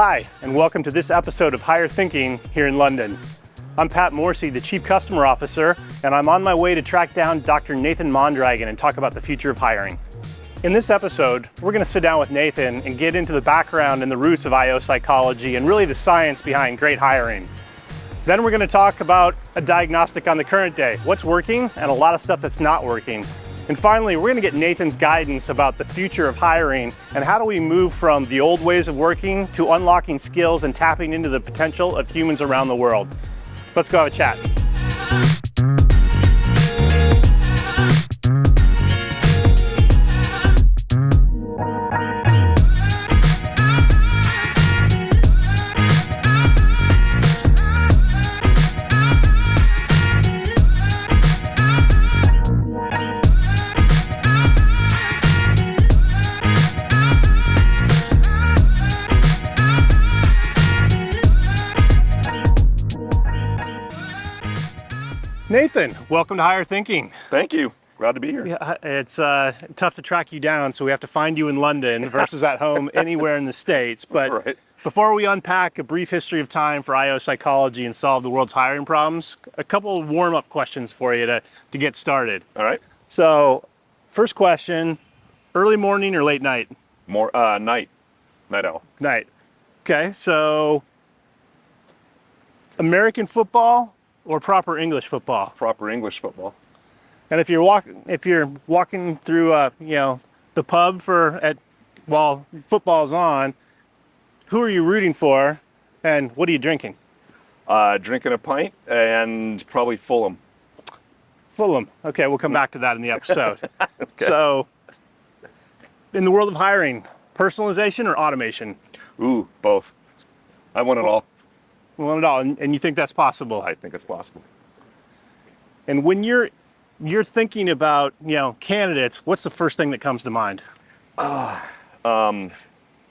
Hi, and welcome to this episode of Higher Thinking here in London. I'm Pat Morsey, the Chief Customer Officer, and I'm on my way to track down Dr. Nathan Mondragon and talk about the future of hiring. In this episode, we're going to sit down with Nathan and get into the background and the roots of IO psychology and really the science behind great hiring. Then we're going to talk about a diagnostic on the current day, what's working and a lot of stuff that's not working. And finally, we're going to get Nathan's guidance about the future of hiring and how do we move from the old ways of working to unlocking skills and tapping into the potential of humans around the world. Let's go have a chat. Nathan, welcome to Higher Thinking. Thank you. Glad to be here. Yeah, it's tough to track you down, so we have to find you in London versus at home anywhere in the States. But Right. Before we unpack a brief history of time for IO psychology and solve the world's hiring problems, a couple of warm-up questions for you to get started. All right. So, first question, early morning or late night? More night owl. Night. Okay, so American football or proper English football? Proper English football. And if you're walking through the pub while football's on, who are you rooting for and what are you drinking? Drinking a pint and probably Fulham. Fulham. Okay, we'll come back to that in the episode. Okay. So, in the world of hiring, personalization or automation? Ooh, both. I want it all. We want it all, and you think that's possible? I think it's possible. And when you're thinking about candidates, what's the first thing that comes to mind?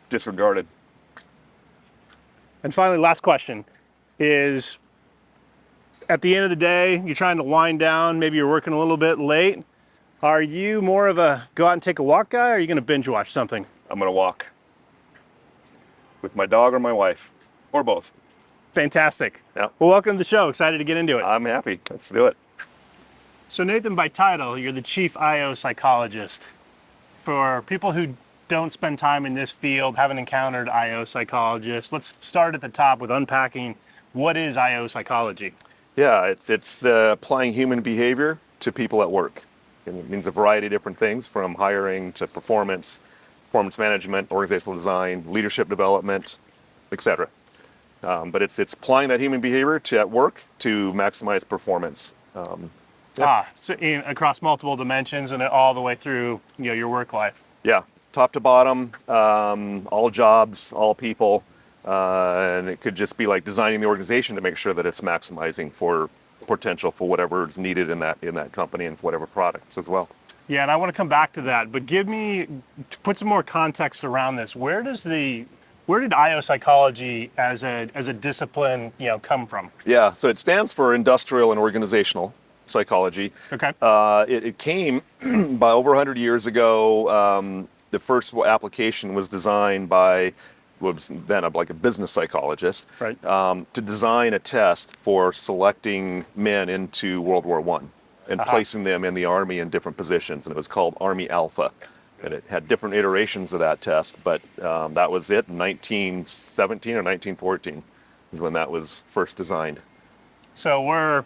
Disregarded. And finally, last question is, at the end of the day, you're trying to wind down, maybe you're working a little bit late. Are you more of a go out and take a walk guy, or are you going to binge watch something? I'm gonna walk with my dog or my wife, or both. Fantastic. Yeah. Well, welcome to the show. Excited to get into it. I'm happy. Let's do it. So Nathan, by title, you're the Chief IO Psychologist. For people who don't spend time in this field, haven't encountered IO psychologists, let's start at the top with unpacking what is IO psychology. Yeah, it's applying human behavior to people at work. And it means a variety of different things, from hiring to performance management, organizational design, leadership development, etc. But it's applying that human behavior at work to maximize performance. Across multiple dimensions and all the way through your work life. Yeah, top to bottom, all jobs, all people, and it could just be like designing the organization to make sure that it's maximizing for potential for whatever is needed in that company and for whatever products as well. Yeah, and I want to come back to that, but put some more context around this. Where did IO psychology as a discipline come from? Yeah, so it stands for industrial and organizational psychology. Okay. It came by over 100 years ago. The first application was designed by what was then a business psychologist, right, to design a test for selecting men into World War I and placing them in the Army in different positions. And it was called Army Alpha. And it had different iterations of that test, but that was it. 1917 or 1914 is when that was first designed. So we're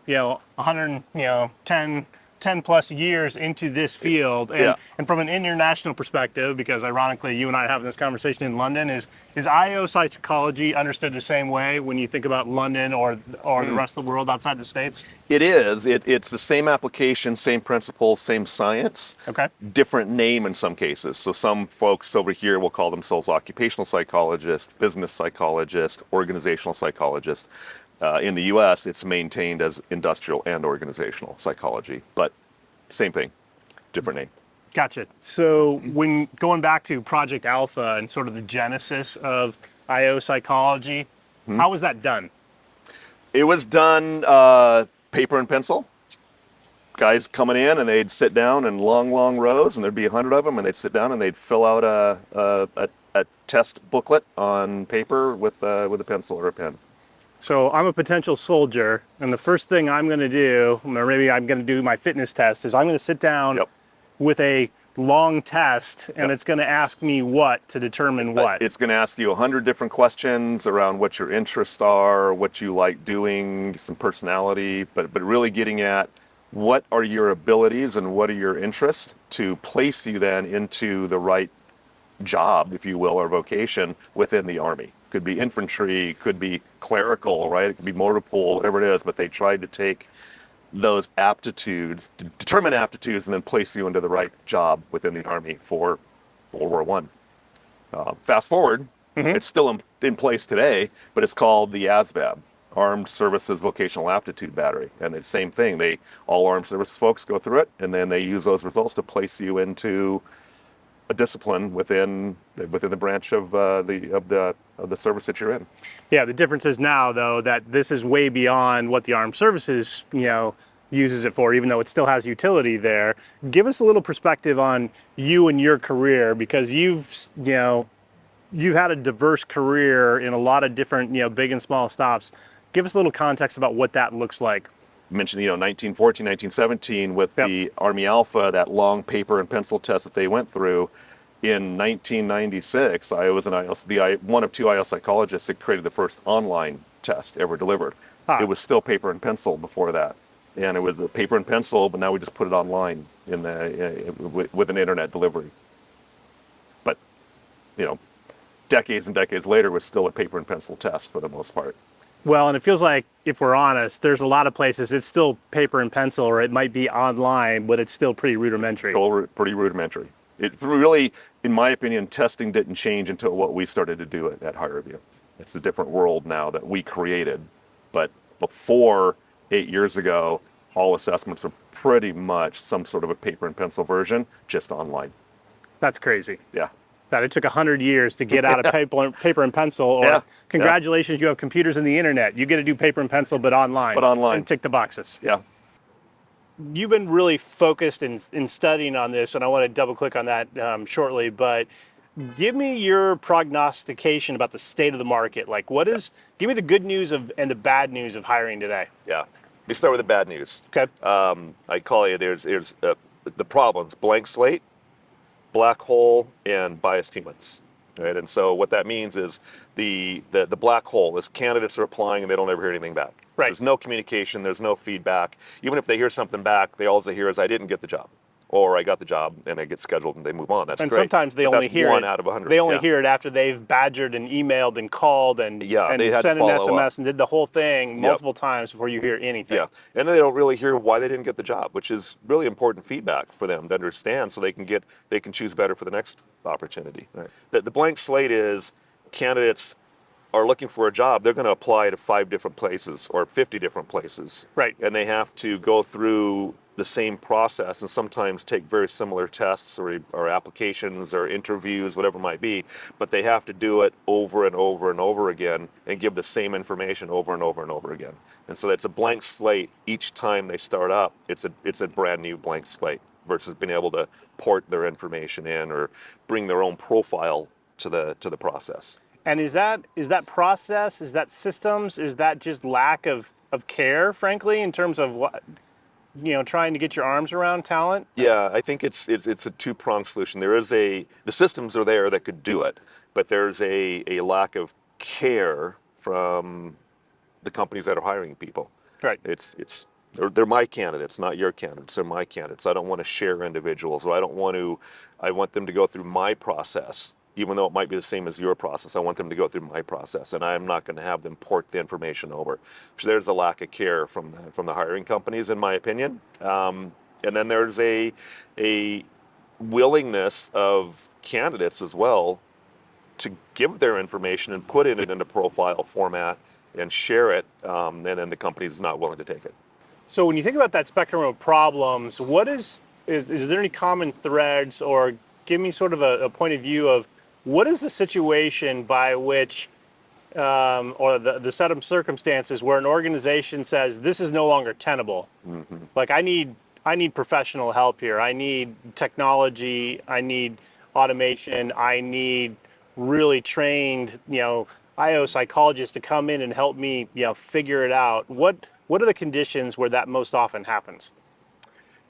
10 plus years into this field, and from an international perspective, because ironically you and I are having this conversation in London, is IO psychology understood the same way when you think about London or the rest of the world outside the States? It is. It's the same application, same principles, same science. Okay. Different name in some cases. So some folks over here will call themselves occupational psychologists, business psychologists, organizational psychologists. In the U.S., it's maintained as industrial and organizational psychology, but same thing, different name. Gotcha. So when going back to Project Alpha and sort of the genesis of IO psychology, how was that done? It was done paper and pencil. Guys coming in and they'd sit down in long rows, and there'd be 100 of them, and they'd sit down and they'd fill out a a test booklet on paper with a pencil or a pen. So I'm a potential soldier, and the first thing I'm going to do, or maybe I'm going to do my fitness test, is I'm going to sit down Yep. with a long test, and Yep. it's going to ask me what to determine what. It's going to ask you 100 different questions around what your interests are, what you like doing, some personality, but really getting at what are your abilities and what are your interests to place you then into the right job, if you will, or vocation within the Army. Could be infantry, could be clerical, right? It could be motor pool, whatever it is, but they tried to take those aptitudes, determine aptitudes, and then place you into the right job within the Army for World War One. Fast forward, it's still in place today, but it's called the ASVAB, Armed Services Vocational Aptitude Battery. And it's the same thing. All armed services folks go through it, and then they use those results to place you into a discipline within the branch of the service that you're in. Yeah, the difference is now, though, that this is way beyond what the armed services, uses it for, even though it still has utility there. Give us a little perspective on you and your career, because you've had a diverse career in a lot of different, big and small stops. Give us a little context about what that looks like. You mentioned, 1914, 1917 with Yep. the Army Alpha, that long paper and pencil test that they went through. In 1996, I was one of two IL psychologists that created the first online test ever delivered. It was still paper and pencil before that. And it was a paper and pencil, but now we just put it online with an internet delivery. But, decades and decades later, it was still a paper and pencil test for the most part. Well, and it feels like, if we're honest, there's a lot of places it's still paper and pencil, or it might be online, but it's still pretty rudimentary. Pretty rudimentary. It really, in my opinion, testing didn't change until what we started to do at HireVue. It's a different world now that we created. But before 8 years ago, all assessments were pretty much some sort of a paper and pencil version, just online. That's crazy. Yeah. That it took 100 years to get out of paper and pencil, or congratulations, you have computers and the internet. You get to do paper and pencil, but online. And tick the boxes. Yeah. You've been really focused in studying on this, and I want to double click on that shortly, but give me your prognostication about the state of the market. Like, give me the good news and the bad news of hiring today. Yeah. Let me start with the bad news. Okay. I call it, there's the problems: blank slate, black hole, and biased humans. Right? And so what that means is the black hole is candidates are applying and they don't ever hear anything back. Right. There's no communication, there's no feedback. Even if they hear something back, all they hear is, I didn't get the job. Or I got the job, and they get scheduled and they move on. That's and great. sometimes they only hear one it. out of 100. They only hear it after they've badgered and emailed and called and they had sent to an follow SMS up. and did the whole thing multiple times before you hear anything. Yeah, and then they don't really hear why they didn't get the job, which is really important feedback for them to understand, so they can choose better for the next opportunity. Right. The blank slate is candidates are looking for a job. They're going to apply to 5 different places or 50 different places. Right. And they have to go through the same process and sometimes take very similar tests or applications or interviews, whatever it might be, but they have to do it over and over and over again and give the same information over and over and over again. And so it's a blank slate each time they start up. It's a brand new blank slate versus being able to port their information in or bring their own profile to the process. And is that process, is that systems, is that just lack of care, frankly, in terms of what, trying to get your arms around talent? Yeah, I think it's a two-pronged solution. The systems are there that could do it, but there's a lack of care from the companies that are hiring people. Right. They're my candidates, not your candidates. They're my candidates. I don't want to share individuals, or I want them to go through my process. Even though it might be the same as your process, I want them to go through my process, and I'm not going to have them port the information over. So there's a lack of care from the hiring companies, in my opinion. And then there's a willingness of candidates as well to give their information and put it in a profile format and share it, and then the company's not willing to take it. So when you think about that spectrum of problems, what is there any common threads, or give me sort of a point of view of what is the situation by which, or the set of circumstances where an organization says this is no longer tenable? Mm-hmm. Like I need professional help here. I need technology. I need automation. I need really trained, IO psychologists to come in and help me, figure it out. What are the conditions where that most often happens?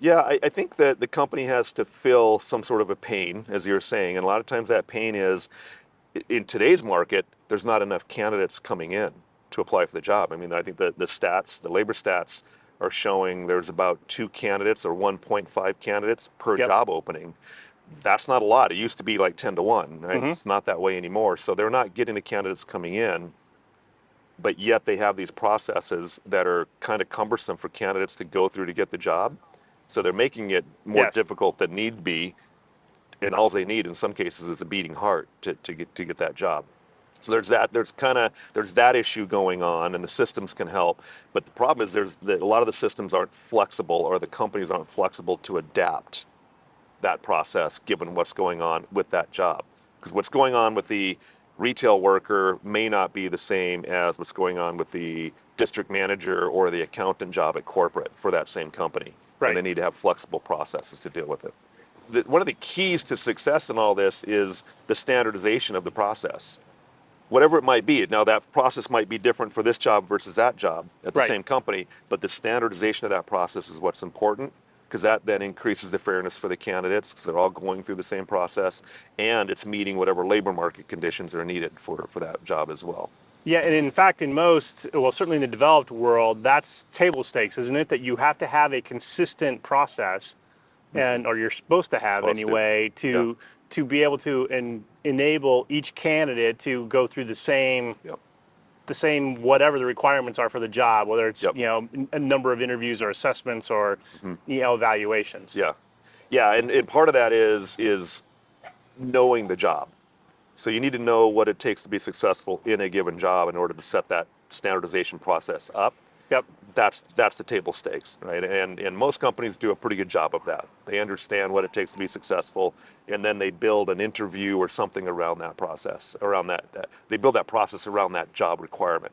Yeah, I think that the company has to fill some sort of a pain, as you're saying, and a lot of times that pain is in today's market, there's not enough candidates coming in to apply for the job. I mean, I think the stats, the labor stats are showing there's about 2 candidates or 1.5 candidates per Yep. job opening. That's not a lot. It used to be like 10 to 1, right? Mm-hmm. It's not that way anymore. So they're not getting the candidates coming in, but yet they have these processes that are kind of cumbersome for candidates to go through to get the job. So they're making it more Yes. difficult than need be, and all they need in some cases is a beating heart to get that job. So there's that. There's that issue going on, and the systems can help. But the problem is a lot of the systems aren't flexible, or the companies aren't flexible to adapt that process given what's going on with that job. Because what's going on with the retail worker may not be the same as what's going on with the district manager or the accountant job at corporate for that same company. Right. And they need to have flexible processes to deal with it. One of the keys to success in all this is the standardization of the process. Whatever it might be. Now, that process might be different for this job versus that job at the Right. same company, but the standardization of that process is what's important, because that then increases the fairness for the candidates, because they're all going through the same process, and it's meeting whatever labor market conditions are needed for that job as well. Yeah, and in fact, certainly in the developed world, that's table stakes, isn't it? That you have to have a consistent process, or you're supposed to have Supposed to. anyway, Yeah. to be able to enable each candidate to go through the same Yep. whatever the requirements are for the job, whether it's Yep. a number of interviews or assessments or evaluations. Yeah. Yeah, and part of that is knowing the job. So you need to know what it takes to be successful in a given job in order to set that standardization process up. Yep. That's the table stakes, right? And most companies do a pretty good job of that. They understand what it takes to be successful, and then they build an interview or something around that process, around that they build that process around that job requirement.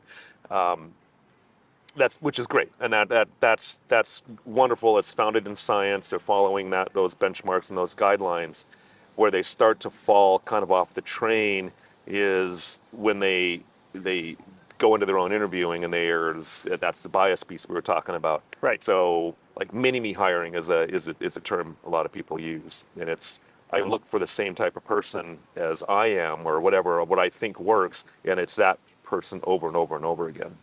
Which is great, and that's wonderful. It's founded in science. They're following those benchmarks and those guidelines. Where they start to fall kind of off the train is when they go into their own interviewing, and that's the bias piece we were talking about. Right. So like mini-me hiring is a term a lot of people use, and I look for the same type of person as I am, or whatever, or what I think works, and it's that person over and over and over again.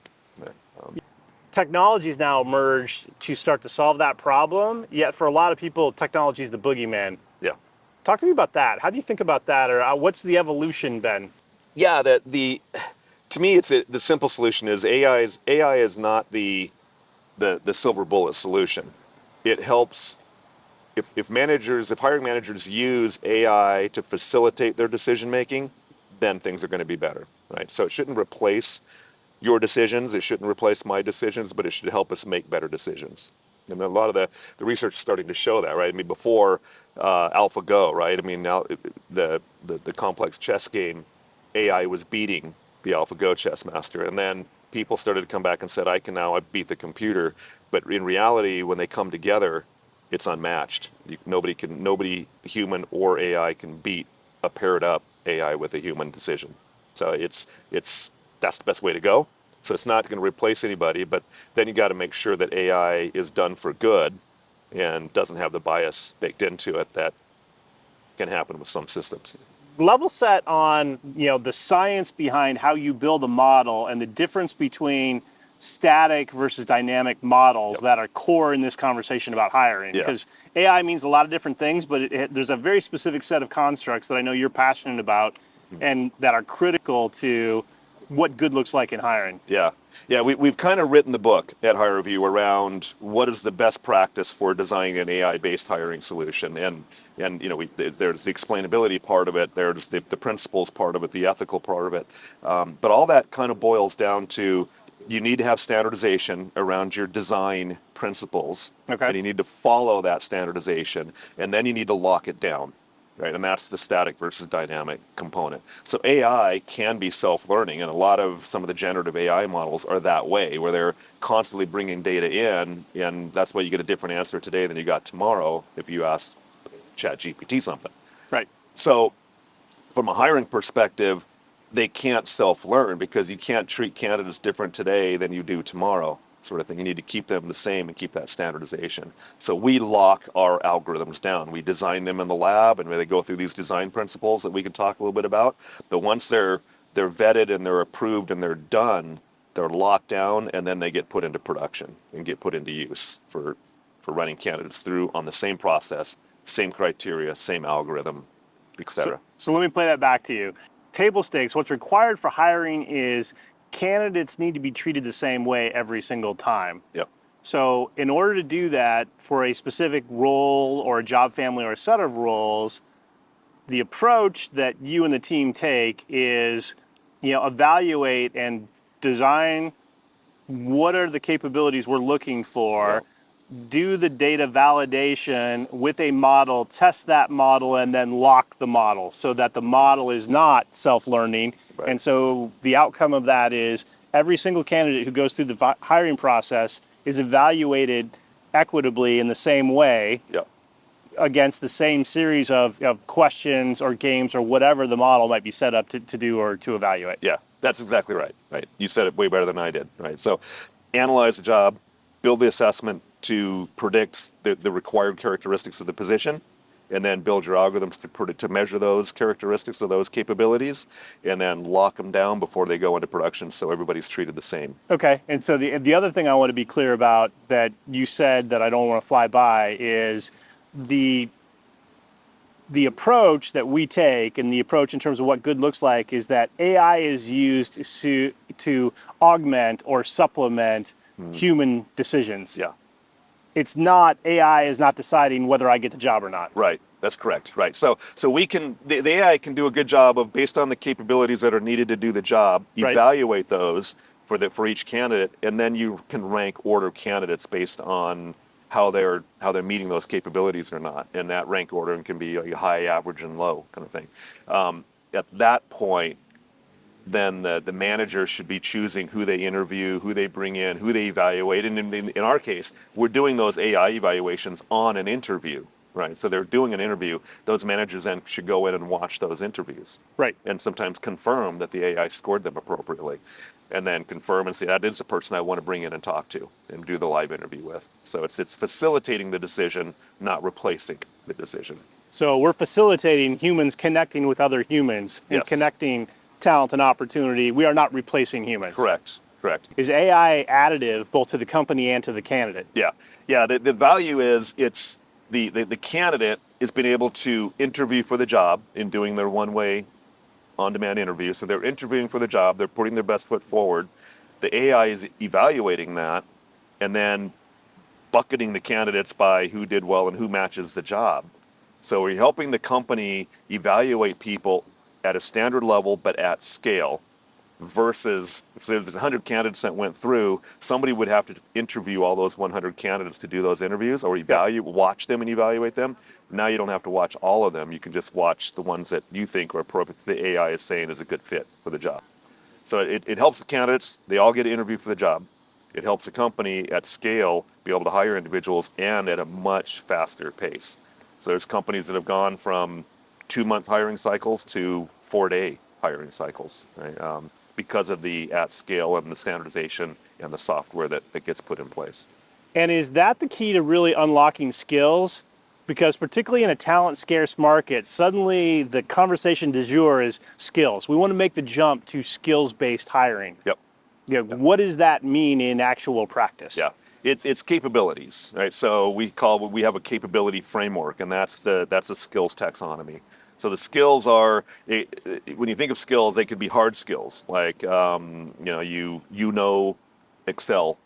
Technology's now emerged to start to solve that problem, yet for a lot of people, technology is the boogeyman. Yeah. Talk to me about that. How do you think about that, or what's the evolution been? Yeah, to me, the simple solution is AI is not the silver bullet solution. It helps if hiring managers use AI to facilitate their decision making, then things are going to be better, right? So it shouldn't replace your decisions. It shouldn't replace my decisions, but it should help us make better decisions. And a lot of the research is starting to show that, right? I mean, before AlphaGo, right? I mean, now the complex chess game, AI was beating the AlphaGo chess master, and then people started to come back and said, I can now beat the computer. But in reality, when they come together, it's unmatched. Nobody, human or AI, can beat a paired up AI with a human decision. So that's the best way to go. So it's not going to replace anybody, but then you got to make sure that AI is done for good and doesn't have the bias baked into it that can happen with some systems. Level set on the science behind how you build a model and the difference between static versus dynamic models that are core in this conversation about hiring. Yeah. Because AI means a lot of different things, but there's a very specific set of constructs that I know you're passionate about and that are critical to what good looks like in hiring. Yeah. We've kind of written the book at HireVue around what is the best practice for designing an AI-based hiring solution, and there's the explainability part of it, there's the principles part of it, the ethical part of it, but all that kind of boils down to you need to have standardization around your design principles, Okay. and you need to follow that standardization, and then you need to lock it down. Right, and that's the static versus dynamic component. So AI can be self-learning, and some of the generative AI models are that way, where they're constantly bringing data in, and that's why you get a different answer today than you got tomorrow if you ask ChatGPT something. Right. So from a hiring perspective, they can't self-learn because you can't treat candidates different today than you do tomorrow, sort of thing. You need to keep them the same and keep that standardization. So we lock our algorithms down. We design them in the lab, and they go through these design principles that we can talk a little bit about. But once they're vetted and they're approved and they're done, they're locked down, and then they get put into production and get put into use for running candidates through on the same process, same criteria, same algorithm, et cetera. So let me play that back to you. Table stakes, what's required for hiring is candidates need to be treated the same way every single time. Yep. So in order to do that for a specific role or a job family or a set of roles, the approach that you and the team take is, evaluate and design what are the capabilities we're looking for. Yep. Do the data validation with a model, test that model, and then lock the model so that the model is not self-learning. Right. And so the outcome of that is every single candidate who goes through the hiring process is evaluated equitably in the same way. Yep. Against the same series of questions or games or whatever the model might be set up to do or to evaluate. Yeah, that's exactly right. Right. You said it way better than I did. Right. So analyze the job, build the assessment to predict the required characteristics of the position, and then build your algorithms to measure those characteristics of those capabilities, and then lock them down before they go into production so everybody's treated the same. Okay, and so the other thing I want to be clear about that you said that I don't want to fly by is the approach that we take, and the approach in terms of what good looks like, is that AI is used to augment or supplement human decisions. Yeah. It's not, AI is not deciding whether I get the job or not. Right. That's correct. Right. So we can, the AI can do a good job of, based on the capabilities that are needed to do the job, Right. evaluate those for each candidate, and then you can rank order candidates based on how they're meeting those capabilities or not. And that rank ordering can be a high, average, and low kind of thing. At that point, then the manager should be choosing who they interview, who they bring in, who they evaluate. And in our case, we're doing those AI evaluations on an interview, right? So they're doing an interview. Those managers then should go in and watch those interviews. Right. And sometimes confirm that the AI scored them appropriately. And then confirm and say, that is the person I want to bring in and talk to and do the live interview with. So it's facilitating the decision, not replacing the decision. So we're facilitating humans connecting with other humans and Yes. connecting talent and opportunity. We are not replacing humans. Correct. Is AI additive both to the company and to the candidate? Yeah. The value is it's the candidate is being able to interview for the job in doing their one-way on-demand interview. So they're interviewing for the job. They're putting their best foot forward. The AI is evaluating that and then bucketing the candidates by who did well and who matches the job. So we're helping the company evaluate people at a standard level but at scale, versus if there's 100 candidates that went through, somebody would have to interview all those 100 candidates to do those interviews or watch them and evaluate them. Now you don't have to watch all of them. You can just watch the ones that you think are appropriate, the AI is saying is a good fit for the job. So it helps the candidates. They all get an interview for the job. It helps the company at scale be able to hire individuals and at a much faster pace. So there's companies that have gone from 2-month hiring cycles to 4-day hiring cycles, right? Because of the at scale and the standardization and the software that gets put in place. And is that the key to really unlocking skills? Because particularly in a talent scarce market, suddenly the conversation du jour is skills. We want to make the jump to skills-based hiring. Yep. What does that mean in actual practice? Yeah. It's capabilities, right? So we have a capability framework, and that's a skills taxonomy. So the skills are, when you think of skills, they could be hard skills, like you know Excel,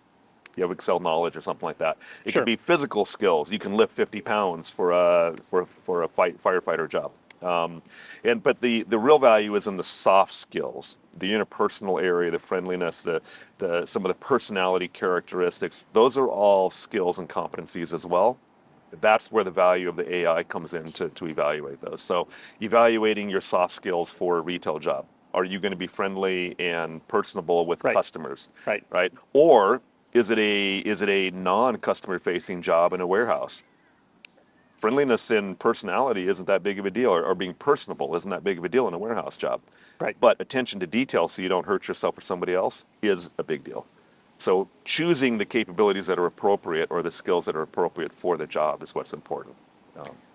you have Excel knowledge or something like that. It Sure. could be physical skills. You can lift 50 pounds for a firefighter job. But the real value is in the soft skills, the interpersonal area, the friendliness, some of the personality characteristics. Those are all skills and competencies as well. That's where the value of the AI comes in to evaluate those. So evaluating your soft skills for a retail job. Are you going to be friendly and personable with Right. customers? Right. Or is it a non-customer facing job in a warehouse? friendliness and personality isn't that big of a deal, or being personable isn't that big of a deal in a warehouse job. Right. But attention to detail so you don't hurt yourself or somebody else is a big deal. So choosing the capabilities that are appropriate or the skills that are appropriate for the job is what's important.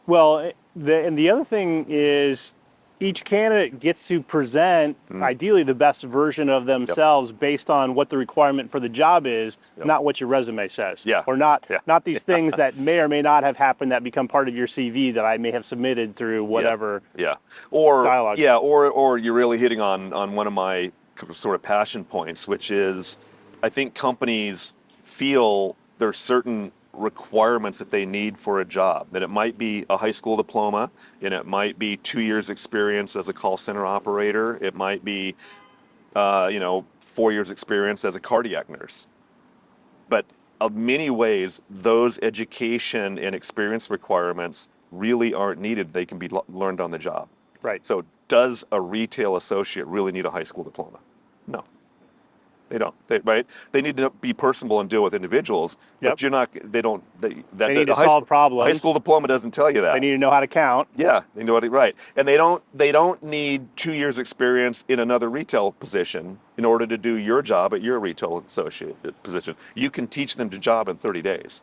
Well, and the other thing is each candidate gets to present ideally the best version of themselves based on what the requirement for the job is, not what your resume says. Yeah. Or not Yeah. not these things that may or may not have happened that become part of your CV that I may have submitted through whatever. Yeah. Or dialogue. yeah, or you're really hitting on one of my sort of passion points, which is I think companies feel there's certain requirements that they need for a job. That it might be a high school diploma, and it might be 2 years experience as a call center operator. It might be 4 years experience as a cardiac nurse. But in many ways, those education and experience requirements really aren't needed. They can be learned on the job. Right. So does a retail associate really need a high school diploma? No. They don't. They need to be personable and deal with individuals. Yep. But you're not. They don't. They need to solve problems. A high school diploma doesn't tell you that. They need to know how to count. Yeah, they know it right, and they don't need 2 years experience in another retail position in order to do your job at your retail associate position. You can teach them the job in 30 days,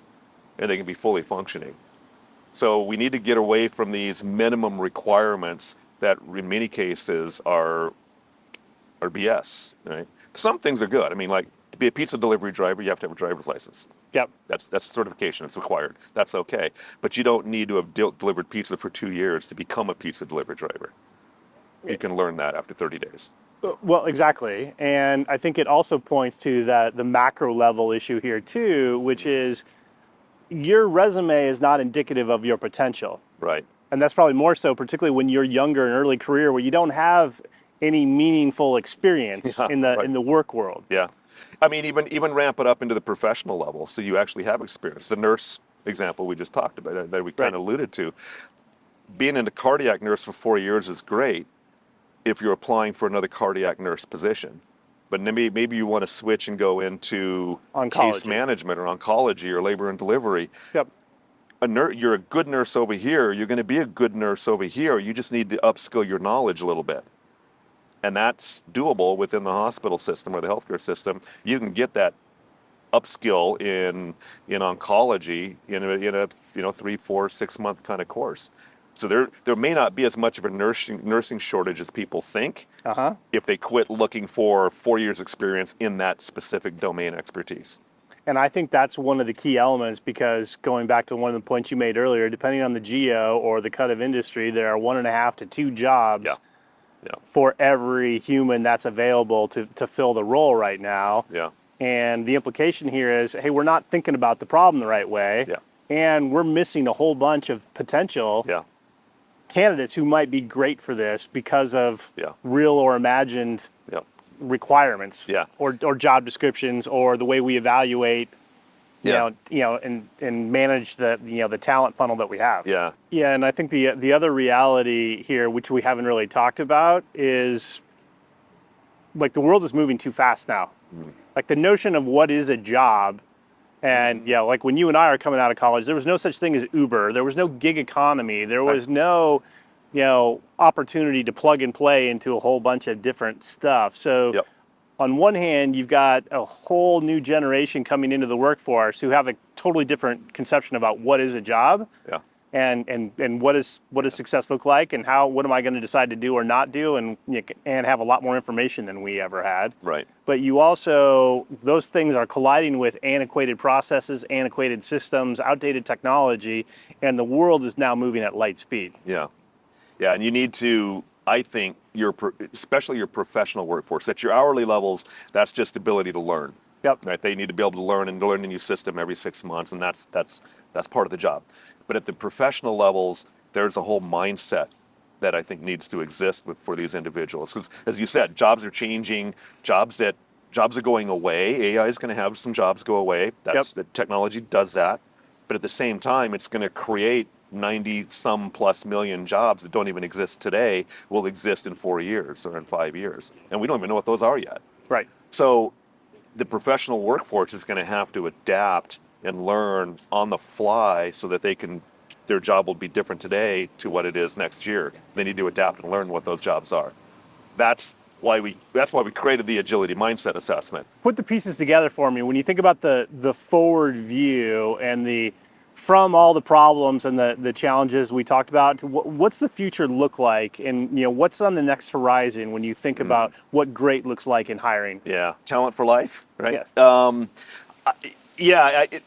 and they can be fully functioning. So we need to get away from these minimum requirements that in many cases are BS. Right? Some things are good. I mean, like to be a pizza delivery driver, you have to have a driver's license. Yep. That's a certification. It's required. That's okay. But you don't need to have delivered pizza for 2 years to become a pizza delivery driver. You can learn that after 30 days. Well, exactly. And I think it also points to the macro level issue here too, which is your resume is not indicative of your potential. Right. And that's probably more so, particularly when you're younger in early career where you don't have any meaningful experience in the work world. Yeah. I mean, even ramp it up into the professional level so you actually have experience. The nurse example we just talked about, that we kind of alluded to. Being a cardiac nurse for 4 years is great if you're applying for another cardiac nurse position. But maybe you want to switch and go into case management or oncology or labor and delivery. Yep. You're a good nurse over here. You're going to be a good nurse over here. You just need to upskill your knowledge a little bit. And that's doable within the hospital system or the healthcare system. You can get that upskill in oncology in a 3, 4, 6 month kind of course. So there may not be as much of a nursing shortage as people think if they quit looking for 4 years experience in that specific domain expertise. And I think that's one of the key elements because going back to one of the points you made earlier, depending on the geo or the cut of industry, there are 1.5 to 2 jobs for every human that's available to fill the role right now. Yeah. And the implication here is, hey, we're not thinking about the problem the right way. Yeah. And we're missing a whole bunch of potential candidates who might be great for this because of real or imagined requirements or job descriptions or the way we evaluate and manage the talent funnel that we have. Yeah. Yeah, and I think the other reality here, which we haven't really talked about, is like the world is moving too fast now. Like the notion of what is a job, and like when you and I are coming out of college, there was no such thing as Uber. There was no gig economy. There was no opportunity to plug and play into a whole bunch of different stuff. So on one hand, you've got a whole new generation coming into the workforce who have a totally different conception about what is a job and what does success look like and what am I going to decide to do or not do and have a lot more information than we ever had. Right. But you also, those things are colliding with antiquated processes, antiquated systems, outdated technology, and the world is now moving at light speed. Yeah. Yeah, and you need to, I think, especially your professional workforce, at your hourly levels, that's just ability to learn. Yep. Right. They need to be able to learn a new system every 6 months, and that's part of the job. But at the professional levels, there's a whole mindset that I think needs to exist for these individuals. Because, as you said, jobs are changing. Jobs are going away. AI is going to have some jobs go away. The technology does that. But at the same time, it's going to create 90-some plus million jobs that don't even exist today will exist in 4 years or in 5 years. And we don't even know what those are yet. Right. So the professional workforce is going to have to adapt and learn on the fly so that they can their job will be different today to what it is next year. They need to adapt and learn what those jobs are. That's why we created the agility mindset assessment. Put the pieces together for me. When you think about the forward view and from all the problems and the challenges we talked about, what's the future look like, and what's on the next horizon when you think about what great looks like in hiring? Yeah, talent for life, right? Yes.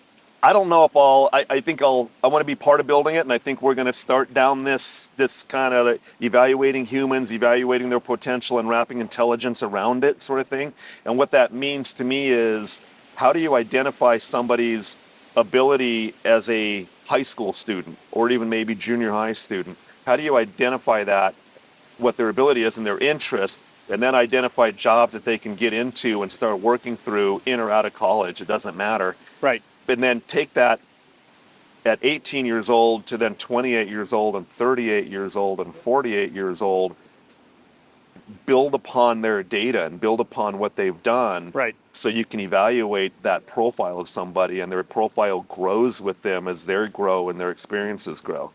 I don't know if I think I want to be part of building it, and I think we're going to start down this kind of evaluating humans, evaluating their potential, and wrapping intelligence around it sort of thing. And what that means to me is, how do you identify somebody's ability as a high school student, or even maybe junior high student? How do you identify that, what their ability is and their interest, and then identify jobs that they can get into and start working through in or out of college? It doesn't matter. Right. And then take that at 18 years old to then 28 years old and 38 years old and 48 years old, build upon their data and build upon what they've done. Right. So you can evaluate that profile of somebody, and their profile grows with them as they grow and their experiences grow.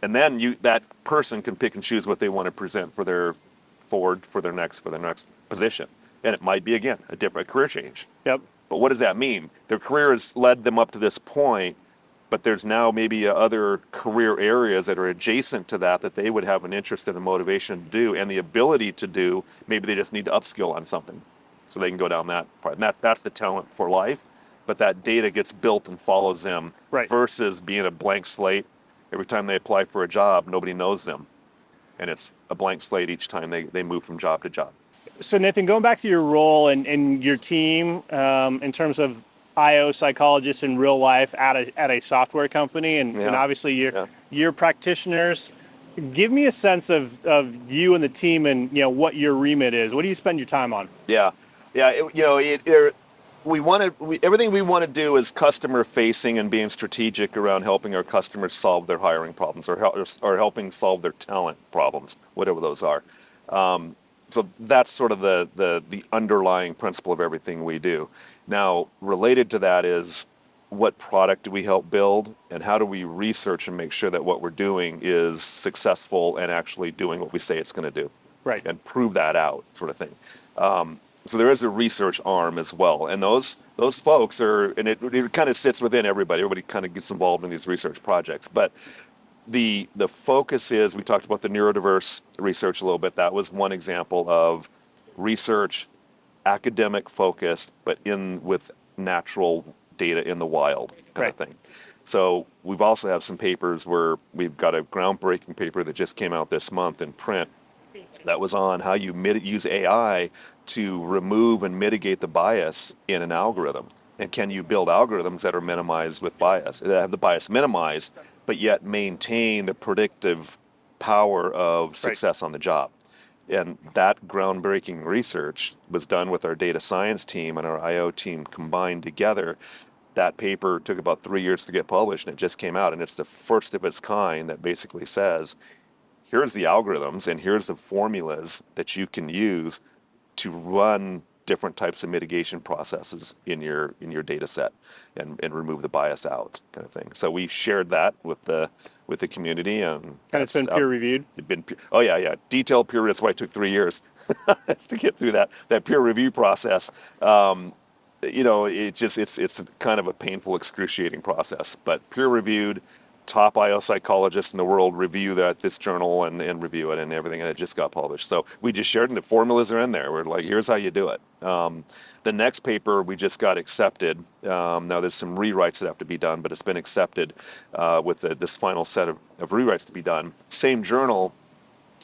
And then that person can pick and choose what they want to present for their next position. And it might be, again, a different career change. Yep. But what does that mean? Their career has led them up to this point, but there's now maybe other career areas that are adjacent to that they would have an interest and a motivation to do, and the ability to do. Maybe they just need to upskill on something so they can go down that part. And that's the talent for life, but that data gets built and follows them, right, versus being a blank slate. Every time they apply for a job, nobody knows them, and it's a blank slate each time they move from job to job. So Nathan, going back to your role and your team in terms of IO psychologists in real life at a software company, and obviously you're practitioners, give me a sense of you and the team and what your remit is. What do you spend your time on? Everything we want to do is customer facing and being strategic around helping our customers solve their hiring problems, or helping solve their talent problems, whatever those are. So that's sort of the underlying principle of everything we do. Now, related to that is, what product do we help build, and how do we research and make sure that what we're doing is successful and actually doing what we say it's going to do, right, and prove that out, sort of thing. So there is a research arm as well, and those folks are, and it kind of sits within everybody. Everybody kind of gets involved in these research projects, but the focus is, we talked about the neurodiverse research a little bit. That was one example of research, academic focused, but with natural data in the wild kind of thing. So we've also have some papers where we've got a groundbreaking paper that just came out this month in print that was on how you use AI to remove and mitigate the bias in an algorithm. And can you build algorithms that are minimized with bias, that have the bias minimized, but yet maintain the predictive power of success on the job? And that groundbreaking research was done with our data science team and our IO team combined together. That paper took about 3 years to get published, and it just came out, and it's the first of its kind that basically says, here's the algorithms and here's the formulas that you can use to run different types of mitigation processes in your data set and remove the bias out, kind of thing. So we shared that with the community, and it's been peer reviewed. Detailed peer. That's why it took 3 years to get through that peer review process. It's kind of a painful, excruciating process, but peer reviewed. Top IO psychologists in the world review this journal and review it and everything, and it just got published. So we just shared, and the formulas are in there. We're like, here's how you do it. The next paper we just got accepted. Now there's some rewrites that have to be done, but it's been accepted with this final set of rewrites to be done. Same journal,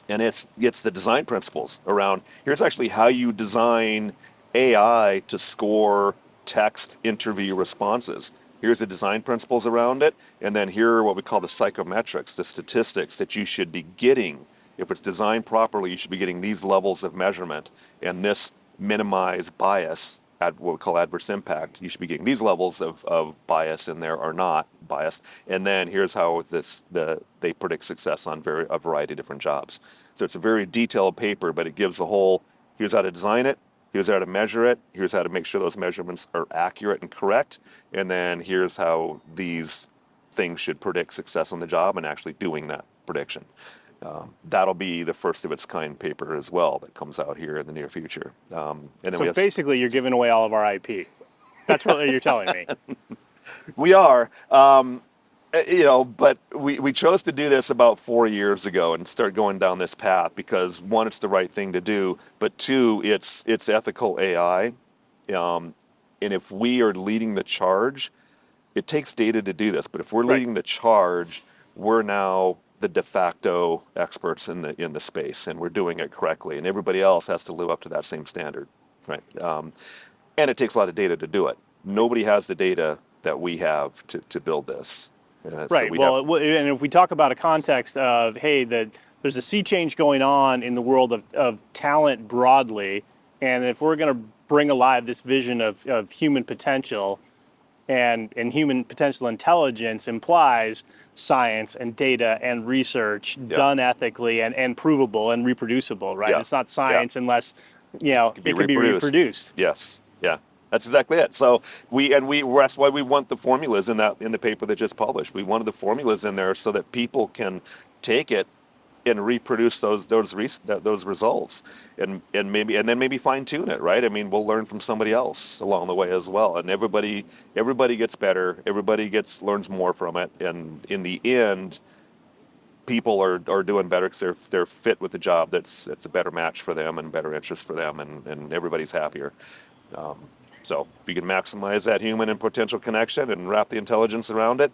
and it's the design principles around, here's actually how you design AI to score text interview responses. Here's the design principles around it, and then here are what we call the psychometrics, the statistics that you should be getting. If it's designed properly, you should be getting these levels of measurement, and this minimized bias, what we call adverse impact. You should be getting these levels of bias in there are not biased, and then here's how they predict success on a variety of different jobs. So it's a very detailed paper, but it gives the whole, here's how to design it, here's how to measure it, here's how to make sure those measurements are accurate and correct, and then here's how these things should predict success on the job and actually doing that prediction. That'll be the first of its kind paper as well that comes out here in the near future. And then So basically, you're giving away all of our IP. That's what you're telling me. we are, but we chose to do this about 4 years ago and start going down this path because one, it's the right thing to do, but two, it's ethical AI. And if we are leading the charge, it takes data to do this, but if we're leading the charge, we're now the de facto experts in the space, and we're doing it correctly, and everybody else has to live up to that same standard, right? And it takes a lot of data to do it. Nobody has the data that we have to build this. Right. And if we talk about a context of, hey, there's a sea change going on in the world of talent broadly, and if we're going to bring alive this vision of human potential, and human potential intelligence implies science and data and research done ethically and provable and reproducible, right? It's not science unless, it can be reproduced. Yes. Yeah. That's exactly it. So that's why we want the formulas in the paper that just published. We wanted the formulas in there so that people can take it and reproduce those results, and then maybe fine tune it, right? I mean, we'll learn from somebody else along the way as well, and everybody gets better. Everybody learns more from it, and in the end, people are doing better because they're fit with the job that's a better match for them and better interest for them, and everybody's happier. So if you can maximize that human and potential connection and wrap the intelligence around it,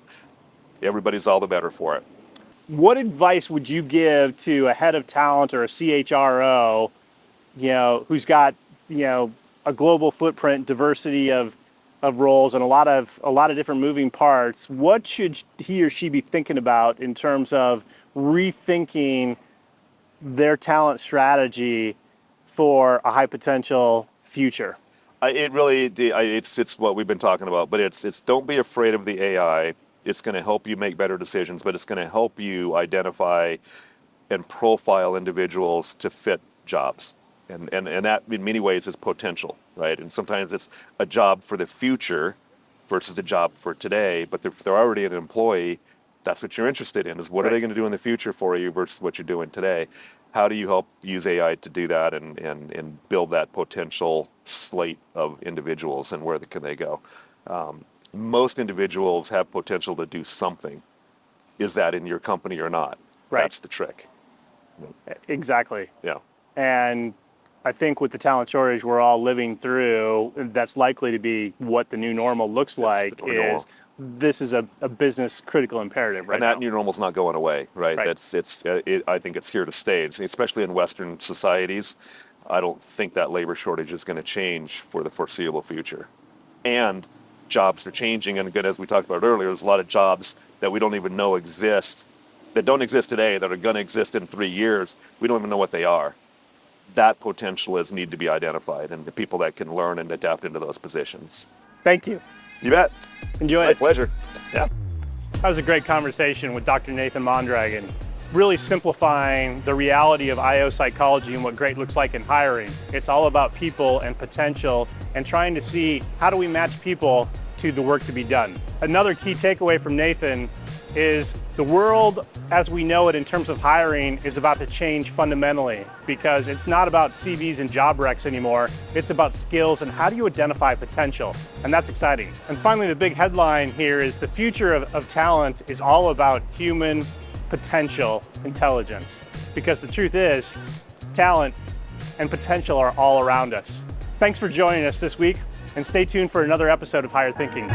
everybody's all the better for it. What advice would you give to a head of talent or a CHRO, who's got, a global footprint, diversity of roles, and a lot of different moving parts? What should he or she be thinking about in terms of rethinking their talent strategy for a high potential future? It's what we've been talking about, but it's don't be afraid of the AI. It's going to help you make better decisions, but it's going to help you identify and profile individuals to fit jobs. And that, in many ways, is potential, right? And sometimes it's a job for the future versus the job for today, but if they're already an employee, that's what you're interested in, is what are they going to do in the future for you versus what you're doing today. How do you help use AI to do that and build that potential slate of individuals, and where can they go? Most individuals have potential to do something. Is that in your company or not? Right. That's the trick. Exactly. Yeah. And I think with the talent shortage we're all living through, that's likely to be what the new normal looks like. This is a business critical imperative right now. And that new normal's not going away, right? I think it's here to stay, especially in Western societies. I don't think that labor shortage is going to change for the foreseeable future. And jobs are changing, and again, as we talked about earlier, there's a lot of jobs that we don't even know exist, that don't exist today, that are going to exist in 3 years. We don't even know what they are. That potential need to be identified, and the people that can learn and adapt into those positions. Thank you. You bet. Enjoy it. My pleasure. Yeah. That was a great conversation with Dr. Nathan Mondragon, really simplifying the reality of IO psychology and what great looks like in hiring. It's all about people and potential, and trying to see how do we match people to the work to be done. Another key takeaway from Nathan is the world as we know it in terms of hiring is about to change fundamentally, because it's not about CVs and job recs anymore. It's about skills and how do you identify potential, and that's exciting. And finally, the big headline here is the future of talent is all about human potential intelligence, because the truth is talent and potential are all around us. Thanks for joining us this week, and stay tuned for another episode of Higher Thinking.